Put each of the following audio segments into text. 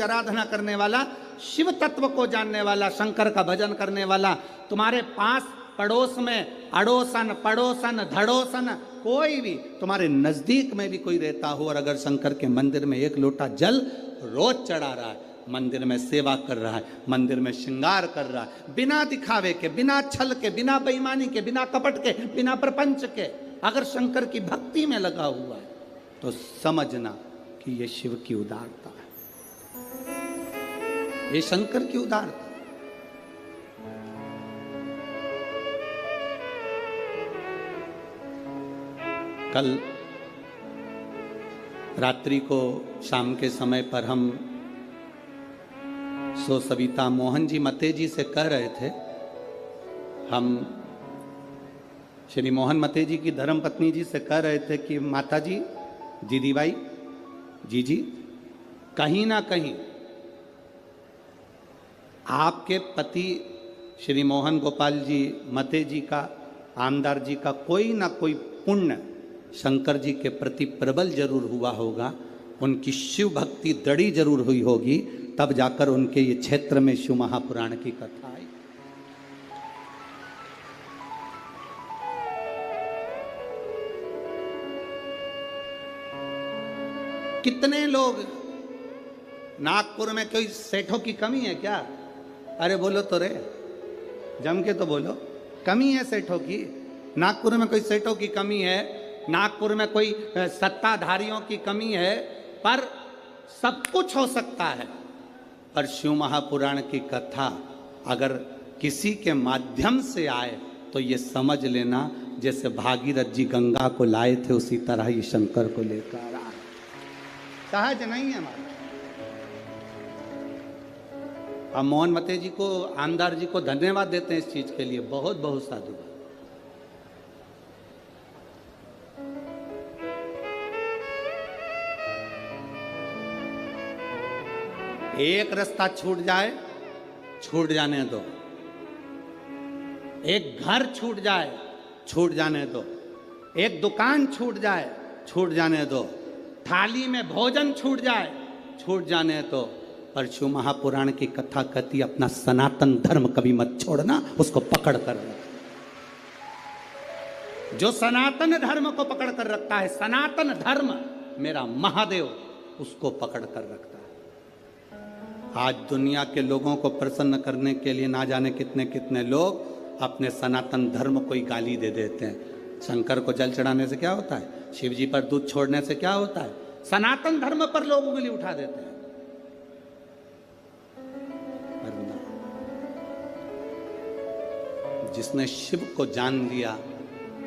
आराधना करने वाला, शिव तत्व को जानने वाला, शंकर का भजन करने वाला, तुम्हारे पास पड़ोस में अड़ोसन पड़ोसन धड़ोसन कोई भी तुम्हारे नजदीक में भी कोई रहता हो और अगर शंकर के मंदिर में एक लोटा जल रोज चढ़ा रहा है, मंदिर में सेवा कर रहा है, मंदिर में श्रृंगार कर रहा है, बिना दिखावे के, बिना छल के, बिना बेईमानी के, बिना कपट के, बिना प्रपंच के, अगर शंकर की भक्ति में लगा हुआ है तो समझना कि ये शिव की उदारता है, ये शंकर की उदारता। कल रात्रि को शाम के समय पर हम सविता मोहन जी मते जी से कह रहे थे, हम श्री मोहन मते जी की धर्मपत्नी जी से कह रहे थे कि माता जी, दीदी भाई, जी कहीं ना कहीं आपके पति श्री मोहन गोपाल जी मते जी का, आमदार जी का कोई ना कोई पुण्य शंकर जी के प्रति प्रबल जरूर हुआ होगा, उनकी शिव भक्ति दृढ़ी जरूर हुई होगी, तब जाकर उनके ये क्षेत्र में शिव महापुराण की कथा आई। कितने लोग, नागपुर में कोई सेठों की कमी है क्या? अरे बोलो तो रे, जम के तो बोलो, कमी है सेठों की? नागपुर में कोई सेठों की कमी है? नागपुर में कोई सत्ताधारियों की कमी है? पर सब कुछ हो सकता है, पर शिव महापुराण की कथा अगर किसी के माध्यम से आए तो ये समझ लेना जैसे भागीरथ जी गंगा को लाए थे उसी तरह ये शंकर को लेकर आ रहा है। सहज नहीं है हमारा। हम मोहन मते जी को, आमदार जी को धन्यवाद देते हैं इस चीज के लिए, बहुत बहुत साधुवाद। एक रास्ता छूट जाए, छूट जाने दो। एक घर छूट जाए, छूट जाने दो। एक दुकान छूट जाए, छूट जाने दो। थाली में भोजन छूट जाए, छूट जाने दो। पर शिव महापुराण की कथा कहती, अपना सनातन धर्म कभी मत छोड़ना, उसको पकड़ कर रखना। जो सनातन धर्म को पकड़ कर रखता है, सनातन धर्म मेरा महादेव, उसको पकड़ कर रखता है। आज दुनिया के लोगों को प्रसन्न करने के लिए ना जाने कितने कितने लोग अपने सनातन धर्म को ही गाली दे देते हैं। शंकर को जल चढ़ाने से क्या होता है? शिव जी पर दूध छोड़ने से क्या होता है? सनातन धर्म पर लोग उंगली उठा देते हैं। जिसने शिव को जान लिया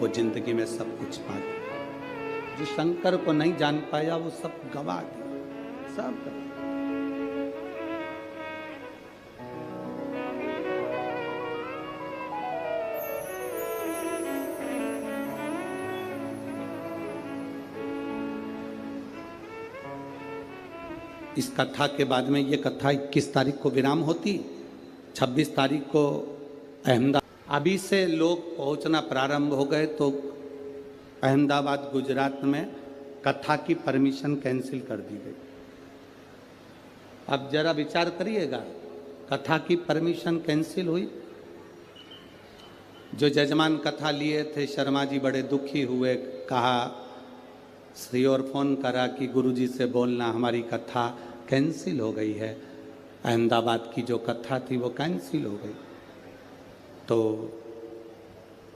वो जिंदगी में सब कुछ पा गया। जो शंकर को नहीं जान पाया वो सब गवा दिया, सब गवा। इस कथा के बाद में ये कथा 21 तारीख को विराम होती, 26 तारीख को अहमदाबाद, अभी से लोग पहुंचना प्रारंभ हो गए तो अहमदाबाद गुजरात में कथा की परमिशन कैंसिल कर दी गई। अब जरा विचार करिएगा, कथा की परमिशन कैंसिल हुई। जो जजमान कथा लिए थे शर्मा जी बड़े दुखी हुए, कहा श्री और फोन करा कि गुरुजी से बोलना हमारी कथा कैंसिल हो गई है, अहमदाबाद की जो कथा थी वो कैंसिल हो गई। तो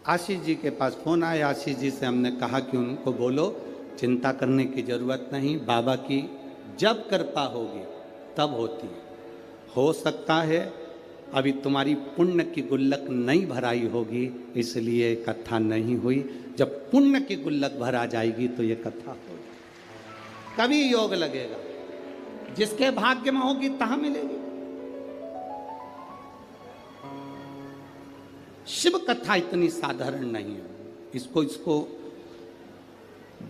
आशीष जी के पास फोन आया, आशीष जी से हमने कहा कि उनको बोलो चिंता करने की ज़रूरत नहीं, बाबा की जब कृपा होगी तब होती है। हो सकता है अभी तुम्हारी पुण्य की गुल्लक नहीं भराई होगी इसलिए कथा नहीं हुई, जब पुण्य की गुल्लक भरा जाएगी तो ये कथा होगी। कभी योग लगेगा, जिसके भाग्य में होगी तहां मिलेगी। शिव कथा इतनी साधारण नहीं है। इसको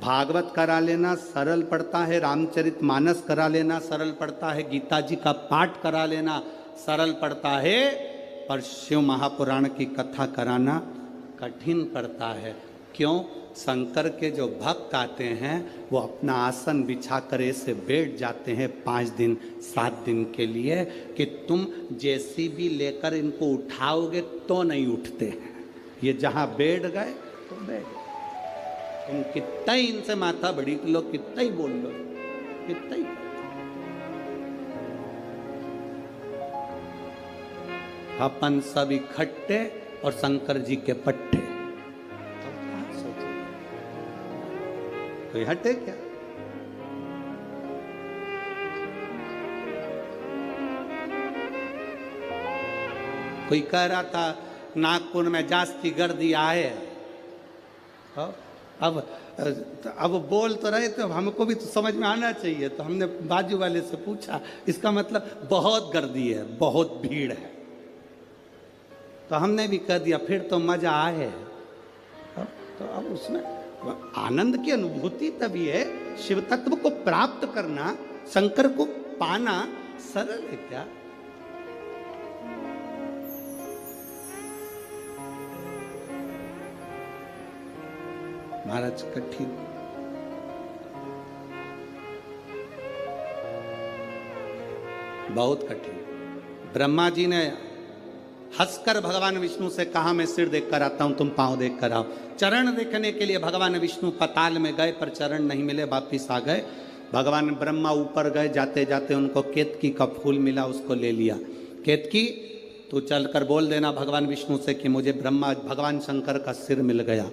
भागवत करा लेना सरल पड़ता है, रामचरितमानस करा लेना सरल पड़ता है, गीता जी का पाठ करा लेना सरल पड़ता है, पर शिव महापुराण की कथा कराना कठिन पड़ता है। क्यों? शंकर के जो भक्त आते हैं वो अपना आसन बिछा कर ऐसे बैठ जाते हैं 5 दिन 7 दिन के लिए कि तुम जेसीबी लेकर इनको उठाओगे तो नहीं उठते हैं। ये जहाँ बैठ गए तो बैठ गए। तुम कितना ही इनसे माथा बड़ी लो, कितना ही बोल लो, कितना ही। अपन सब इकट्ठे और शंकर जी के पट्टे। कोई हटे क्या? कोई कह रहा था नागपुर में जास्ती गर्दी आए। अब बोल तो रहे थे, हमको भी तो समझ में आना चाहिए। तो हमने बाजू वाले से पूछा, इसका मतलब बहुत गर्दी है, बहुत भीड़ है। तो हमने भी कह दिया फिर तो मजा आए। तो अब उसमें आनंद की अनुभूति तभी है। शिव तत्व को प्राप्त करना, शंकर को पाना सरल है क्या? महाराज कठिन, बहुत कठिन। ब्रह्मा जी ने हंसकर भगवान विष्णु से कहा मैं सिर देख कर आता हूं, तुम पांव देख कर आओ। चरण देखने के लिए भगवान विष्णु पताल में गए पर चरण नहीं मिले, वापिस आ गए। भगवान ब्रह्मा ऊपर गए, जाते जाते उनको केतकी का फूल मिला, उसको ले लिया। केतकी तू चलकर बोल देना भगवान विष्णु से कि मुझे भगवान शंकर का सिर मिल गया।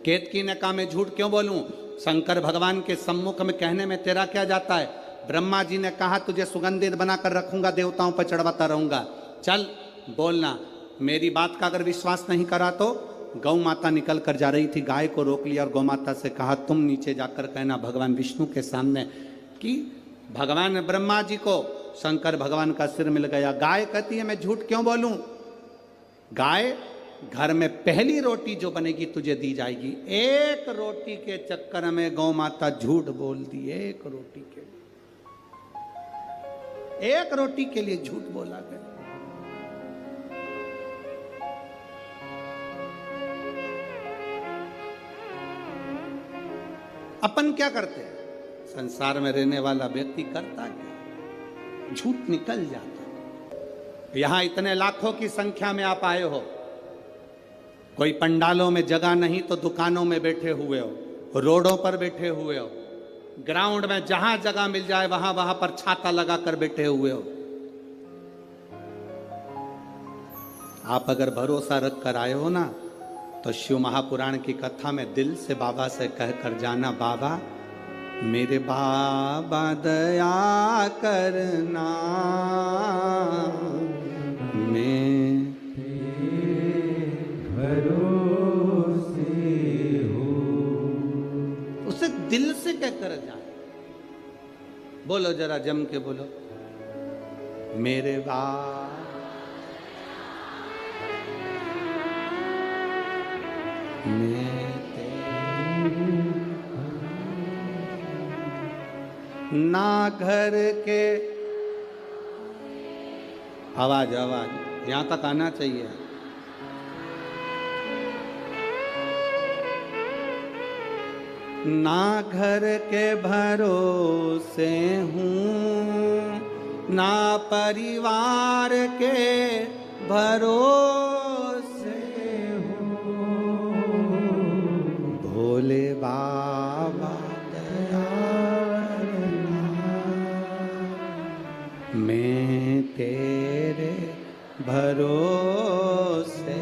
केतकी ने कहा मैं झूठ क्यों बोलूं, शंकर भगवान के सम्मुख में कहने में तेरा क्या जाता है। ब्रह्मा जी ने कहा तुझे सुगंधित बनाकर रखूंगा, देवताओं पर चढ़वाता रहूंगा, चल बोलना। मेरी बात का अगर विश्वास नहीं करा तो गौ माता निकल कर जा रही थी, गाय को रोक लिया और गौ माता से कहा तुम नीचे जाकर कहना भगवान विष्णु के सामने कि भगवान ब्रह्मा जी को शंकर भगवान का सिर मिल गया। गाय कहती है मैं झूठ क्यों बोलूं, गाय घर में पहली रोटी जो बनेगी तुझे दी जाएगी। एक रोटी के चक्कर में गौ माता झूठ बोल दी। एक रोटी के लिए, एक रोटी के लिए झूठ बोला गया। अपन क्या करते हैं, संसार में रहने वाला व्यक्ति करता क्या, झूठ निकल जाता। यहां इतने लाखों की संख्या में आप आए हो, कोई पंडालों में जगह नहीं तो दुकानों में बैठे हुए हो, रोडों पर बैठे हुए हो, ग्राउंड में जहां जगह मिल जाए वहां वहां पर छाता लगाकर बैठे हुए हो। आप अगर भरोसा रख कर आए हो ना तो शिव महापुराण की कथा में दिल से बाबा से कहकर जाना, बाबा मेरे बाबा दया करना, मैं भरोसे हो। उसे दिल से कहकर जाए। बोलो जरा जम के बोलो, मेरे बाबा ना घर के, आवाज आवाज यहां तक आना चाहिए। ना घर के भरोसे हूं, ना परिवार के भरोसे भोले बाबा दया करना, मैं तेरे भरोसे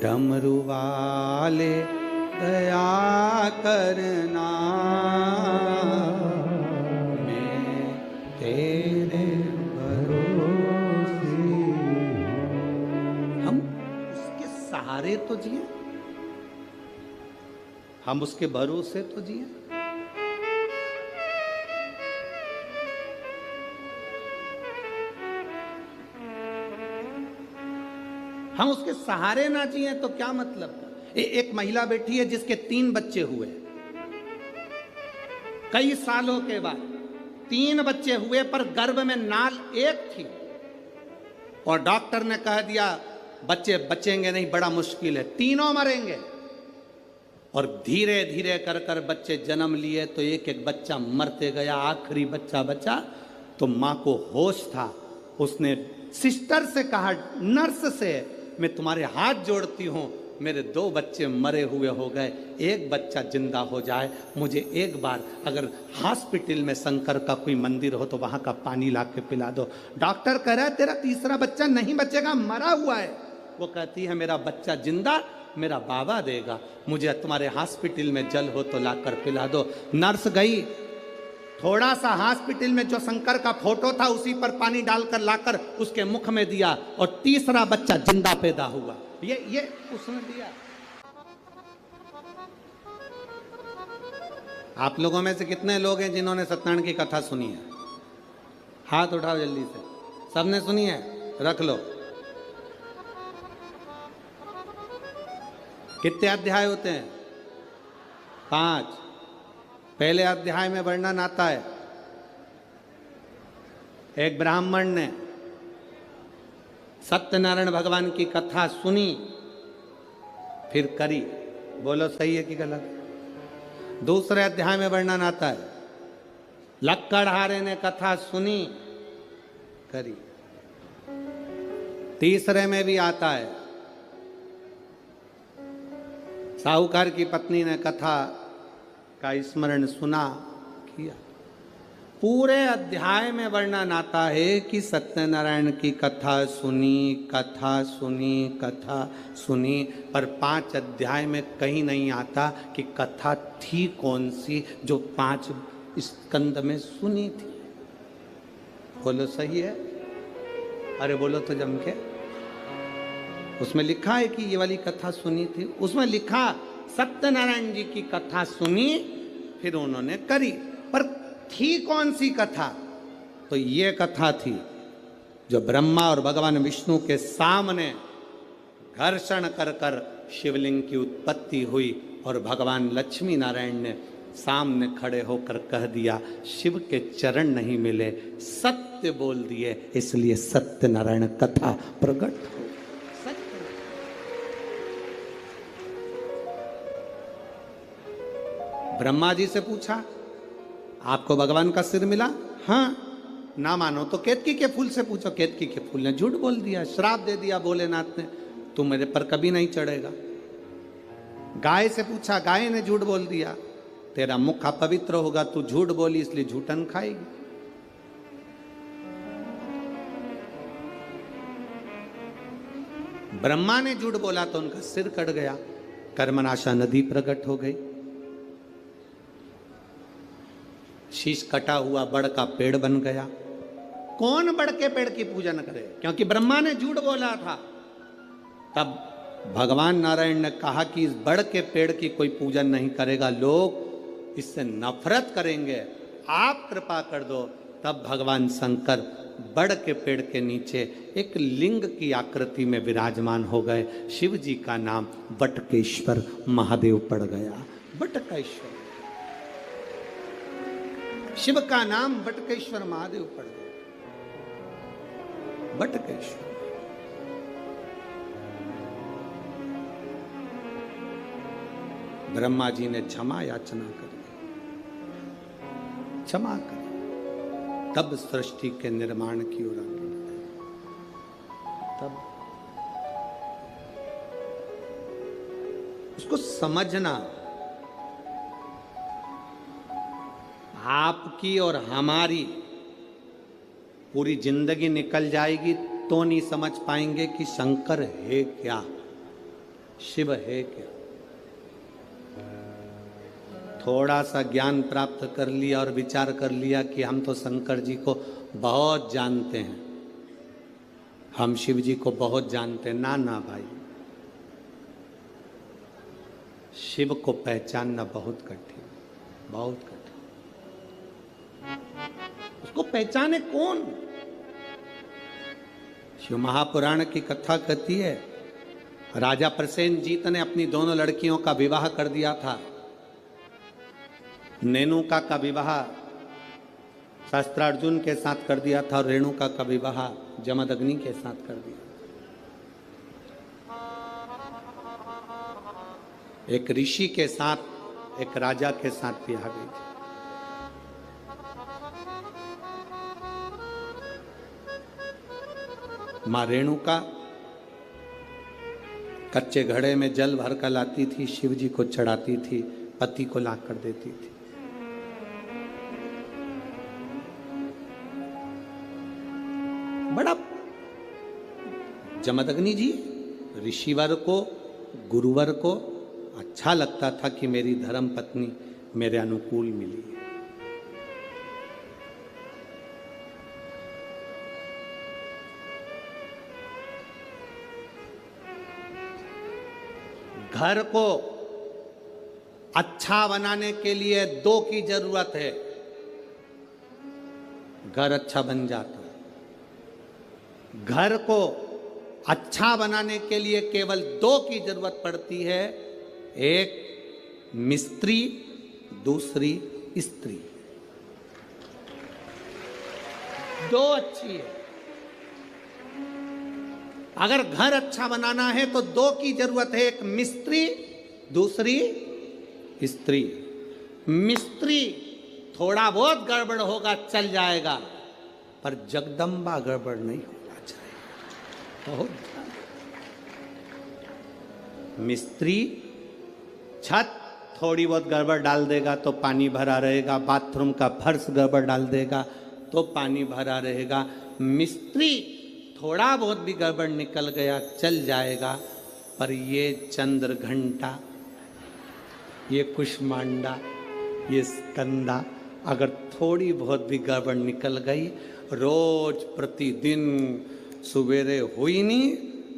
डमरू वाले दया करना, मैं तेरे भरोसे। हम उसके सहारे तो जिए, हम उसके भरोसे तो जिए। हम उसके सहारे ना जिए तो क्या मतलब। एक महिला बैठी है जिसके 3 बच्चे हुए, कई सालों के बाद 3 बच्चे हुए पर गर्भ में नाल एक थी और डॉक्टर ने कह दिया बच्चे बचेंगे नहीं, बड़ा मुश्किल है, तीनों मरेंगे। और धीरे धीरे कर कर बच्चे जन्म लिए तो एक एक बच्चा मरते गया। आखिरी बच्चा बचा तो माँ को होश था। उसने सिस्टर से कहा, नर्स से, मैं तुम्हारे हाथ जोड़ती हूँ, मेरे 2 बच्चे मरे हुए हो गए, एक बच्चा जिंदा हो जाए, मुझे एक बार अगर हॉस्पिटल में शंकर का कोई मंदिर हो तो वहाँ का पानी ला के पिला दो। डॉक्टर कह रहा है तेरा तीसरा बच्चा नहीं बचेगा, मरा हुआ है। वो कहती है मेरा बच्चा जिंदा मेरा बाबा देगा, मुझे तुम्हारे हॉस्पिटल में जल हो तो लाकर पिला दो। नर्स गई, थोड़ा सा हॉस्पिटल में जो शंकर का फोटो था उसी पर पानी डालकर लाकर उसके मुख में दिया और तीसरा बच्चा जिंदा पैदा हुआ। ये उसने दिया। आप लोगों में से कितने लोग हैं जिन्होंने सत्यनारायण की कथा सुनी है? हाथ उठाओ जल्दी से। सबने सुनी है? रख लो। कितने अध्याय होते हैं? 5। पहले अध्याय में वर्णन आता है, एक ब्राह्मण ने सत्यनारायण भगवान की कथा सुनी, फिर करी। बोलो सही है कि गलत? दूसरे अध्याय में वर्णन आता है, लक्कड़हारे ने कथा सुनी, करी। तीसरे में भी आता है, साहूकार की पत्नी ने कथा का स्मरण सुना, किया। पूरे अध्याय में वर्णन आता है कि सत्यनारायण की कथा सुनी, कथा सुनी, कथा सुनी, पर 5 अध्याय में कहीं नहीं आता कि कथा थी कौन सी जो 5 स्कंद में सुनी थी। बोलो सही है? अरे बोलो तो जम के। उसमें लिखा है कि ये वाली कथा सुनी थी, उसमें लिखा सत्यनारायण जी की कथा सुनी, फिर उन्होंने करी, पर थी कौन सी कथा? तो ये कथा थी जो ब्रह्मा और भगवान विष्णु के सामने घर्षण कर कर शिवलिंग की उत्पत्ति हुई और भगवान लक्ष्मी नारायण ने सामने खड़े होकर कह दिया, शिव के चरण नहीं मिले, सत्य बोल दिए, इसलिए सत्यनारायण कथा प्रकट हो। ब्रह्मा जी से पूछा, आपको भगवान का सिर मिला? हाँ। ना मानो तो केतकी के फूल से पूछो। केतकी के फूल ने झूठ बोल दिया, श्राप दे दिया भोलेनाथ ने, तू मेरे पर कभी नहीं चढ़ेगा। गाय से पूछा, गाय ने झूठ बोल दिया, तेरा मुख अपवित्र होगा, तू झूठ बोली इसलिए झूठन खाएगी। ब्रह्मा ने झूठ बोला तो उनका सिर कट गया, कर्मनाशा नदी प्रकट हो गई, शीश कटा हुआ बड़ का पेड़ बन गया। कौन बड़ के पेड़ की पूजा न करे? क्योंकि ब्रह्मा ने झूठ बोला था। तब भगवान नारायण ने कहा कि इस बड़ के पेड़ की कोई पूजन नहीं करेगा, लोग इससे नफरत करेंगे, आप कृपा कर दो। तब भगवान शंकर बड़ के पेड़ के नीचे एक लिंग की आकृति में विराजमान हो गए। शिव जी का नाम बटकेश्वर महादेव पड़ गया। बटकेश्वर, शिव का नाम बटकेश्वर महादेव पड़ गया। बटकेश्वर। ब्रह्मा जी ने क्षमा याचना करी, क्षमा करी, तब सृष्टि के निर्माण की ओर आगे बढ़े। तब उसको समझना, आपकी और हमारी पूरी जिंदगी निकल जाएगी तो नहीं समझ पाएंगे कि शंकर है क्या, शिव है क्या। थोड़ा सा ज्ञान प्राप्त कर लिया और विचार कर लिया कि हम तो शंकर जी को बहुत जानते हैं, हम शिव जी को बहुत जानते हैं। ना ना भाई, शिव को पहचानना बहुत कठिन, बहुत कठिन। उसको पहचाने कौन? शिव महापुराण की कथा कहती है, राजा प्रसेनजीत ने अपनी दोनों लड़कियों का विवाह कर दिया था। नेनुका का विवाह शस्त्रार्जुन के साथ कर दिया था और रेणुका का विवाह जमदग्नि के साथ कर दिया। एक ऋषि के साथ एक राजा के साथ भी आ गई थी। मां रेणुका कच्चे घड़े में जल भर कर लाती थी, शिव जी को चढ़ाती थी, पति को ला कर देती थी। बड़ा जमदग्नि जी ऋषिवर को, गुरुवर को अच्छा लगता था कि मेरी धर्म पत्नी मेरे अनुकूल मिली। घर को अच्छा बनाने के लिए दो की जरूरत है, घर अच्छा बन जाता है। घर को अच्छा बनाने के लिए केवल दो की जरूरत पड़ती है, एक मिस्त्री, दूसरी स्त्री। दो अच्छी है। अगर घर अच्छा बनाना है तो दो की जरूरत है, एक मिस्त्री, दूसरी स्त्री। मिस्त्री थोड़ा बहुत गड़बड़ होगा चल जाएगा, पर जगदम्बा गड़बड़ नहीं होना चाहिए। बहुत मिस्त्री छत थोड़ी बहुत गड़बड़ डाल देगा तो पानी भरा रहेगा, बाथरूम का फर्श गड़बड़ डाल देगा तो पानी भरा रहेगा। मिस्त्री थोड़ा बहुत भी गड़बड़ निकल गया चल जाएगा, पर ये चंद्र घंटा, ये कुष्मांडा, ये स्कंदा अगर थोड़ी बहुत भी गड़बड़ निकल गई, रोज प्रतिदिन सवेरे हुई नहीं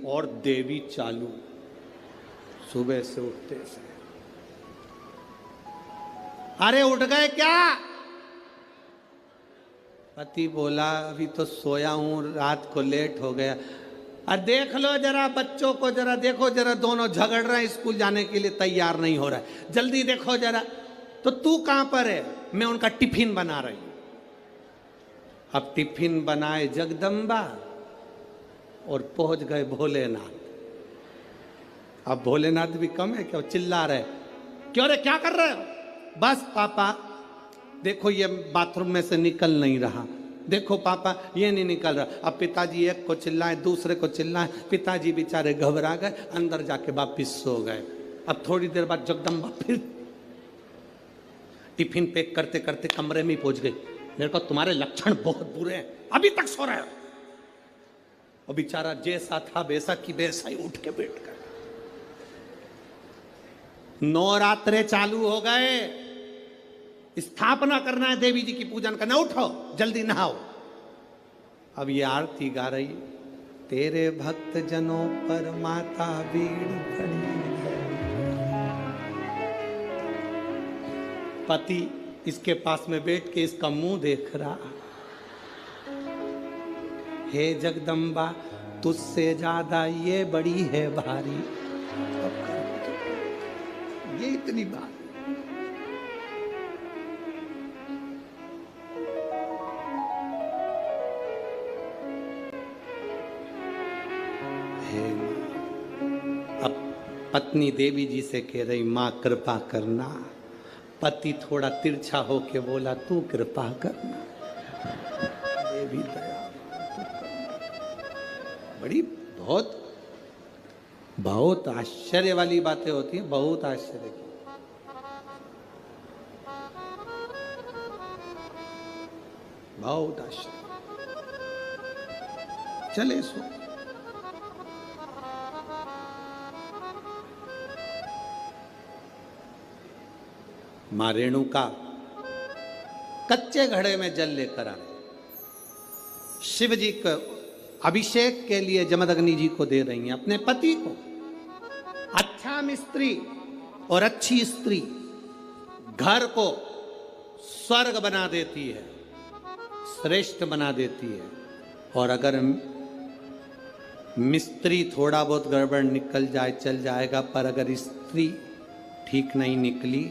और देवी चालू सुबह से उठते से। अरे उठ गए क्या? पति बोला अभी तो सोया हूं, रात को लेट हो गया। अरे देख लो जरा बच्चों को, जरा देखो, जरा दोनों झगड़ रहे हैं, स्कूल जाने के लिए तैयार नहीं हो रहा है, जल्दी देखो जरा। तो तू कहां पर है? मैं उनका टिफिन बना रही हूं। अब टिफिन बनाए जगदम्बा और पहुंच गए भोलेनाथ। अब भोलेनाथ भी कम है क्या? चिल्ला रहे, क्यों रे क्या कर रहे हो? बस पापा देखो ये बाथरूम में से निकल नहीं रहा, देखो पापा ये नहीं निकल रहा। अब पिताजी एक को चिल्लाए, दूसरे को चिल्लाए, पिताजी बेचारे घबरा गए, अंदर जाके वापिस सो गए। अब थोड़ी देर बाद जगदम्बा फिर टिफिन पैक करते करते कमरे में पहुंच गई। मेरे को तुम्हारे लक्षण बहुत बुरे हैं, अभी तक सो रहे हो। और बेचारा जैसा था वैसा की वैसा ही उठ के बैठ गया। नवरात्रे चालू हो गए, स्थापना करना है देवी जी की पूजन करना, उठो जल्दी नहाओ। अब ये आरती गा रही, तेरे भक्त जनों पर माता भीड़ पड़ी। पति इसके पास में बैठ के इसका मुंह देख रहा, हे जगदम्बा तुझसे ज्यादा ये बड़ी है भारी। ये इतनी बात अब पत्नी देवी जी से कह रही, मां कृपा करना। पति थोड़ा तिरछा होके बोला, तू कृपा करना। देवी दया बड़ी बहुत बहुत आश्चर्य वाली बातें होती हैं, बहुत आश्चर्य की। बहुत आश्चर्य। चले सो मां रेणुका कच्चे घड़े में जल लेकर आए, शिव जी को अभिषेक के लिए जमदग्नि जी को दे रही हैं, अपने पति को। अच्छा मिस्त्री और अच्छी स्त्री घर को स्वर्ग बना देती है, श्रेष्ठ बना देती है। और अगर मिस्त्री थोड़ा बहुत गड़बड़ निकल जाए चल जाएगा, पर अगर स्त्री ठीक नहीं निकली